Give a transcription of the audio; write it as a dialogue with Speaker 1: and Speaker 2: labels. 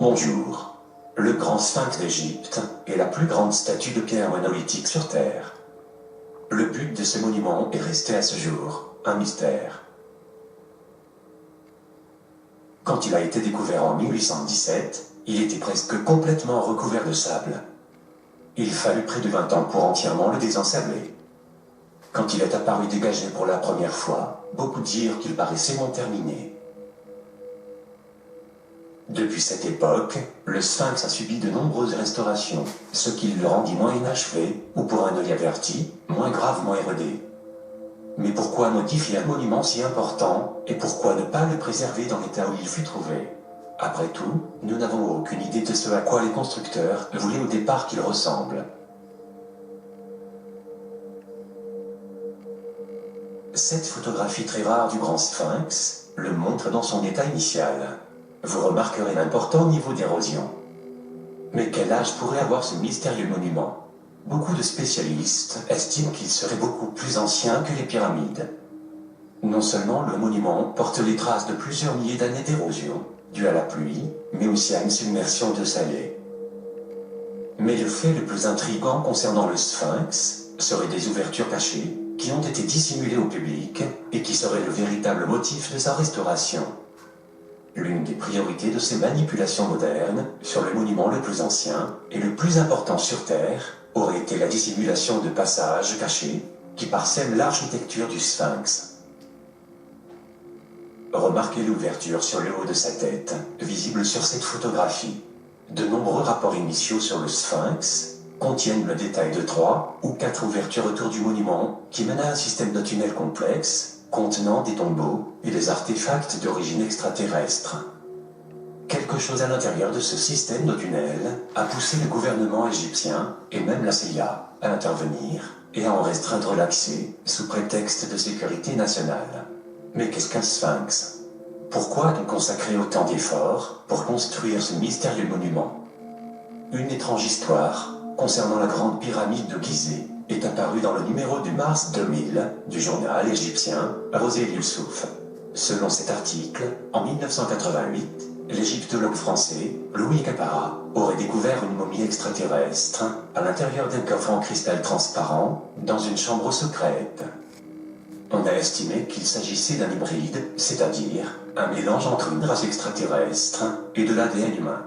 Speaker 1: Bonjour. Le grand sphinx d'Égypte est la plus grande statue de pierre monolithique sur Terre. Le but de ce monument est resté à ce jour un mystère. Quand il a été découvert en 1817, il était presque complètement recouvert de sable. Il fallut près de 20 ans pour entièrement le désensabler. Quand il est apparu dégagé pour la première fois, beaucoup dirent qu'il paraissait non terminé. Depuis cette époque, le sphinx a subi de nombreuses restaurations, ce qui le rendit moins inachevé, ou pour un œil averti, moins gravement érodé. Mais pourquoi modifier un monument si important, et pourquoi ne pas le préserver dans l'état où il fut trouvé? Après tout, nous n'avons aucune idée de ce à quoi les constructeurs voulaient au départ qu'il ressemble. Cette photographie très rare du grand sphinx le montre dans son état initial. Vous remarquerez l'important niveau d'érosion. Mais quel âge pourrait avoir ce mystérieux monument? Beaucoup de spécialistes estiment qu'il serait beaucoup plus ancien que les pyramides. Non seulement le monument porte les traces de plusieurs milliers d'années d'érosion, dues à la pluie, mais aussi à une submersion d'eau salée. Mais le fait le plus intrigant concernant le sphinx serait des ouvertures cachées, qui ont été dissimulées au public, et qui seraient le véritable motif de sa restauration. L'une des priorités de ces manipulations modernes, sur le monument le plus ancien, et le plus important sur Terre, aurait été la dissimulation de passages cachés, qui parsèment l'architecture du sphinx. Remarquez l'ouverture sur le haut de sa tête, visible sur cette photographie. De nombreux rapports initiaux sur le sphinx contiennent le détail de 3 ou 4 ouvertures autour du monument, qui mènent à un système de tunnels complexe, contenant des tombeaux et des artefacts d'origine extraterrestre. Quelque chose à l'intérieur de ce système de tunnels a poussé le gouvernement égyptien, et même la CIA, à intervenir et à en restreindre l'accès, sous prétexte de sécurité nationale. Mais qu'est-ce qu'un sphinx? Pourquoi a-t-on consacré autant d'efforts pour construire ce mystérieux monument? Une étrange histoire concernant la grande pyramide de Gizeh est apparue dans le numéro du mars 2000 du journal égyptien Rosé Youssouf. Selon cet article, en 1988, l'égyptologue français Louis Capara aurait découvert une momie extraterrestre à l'intérieur d'un coffre en cristal transparent dans une chambre secrète. On a estimé qu'il s'agissait d'un hybride, c'est-à-dire un mélange entre une race extraterrestre et de l'ADN humain.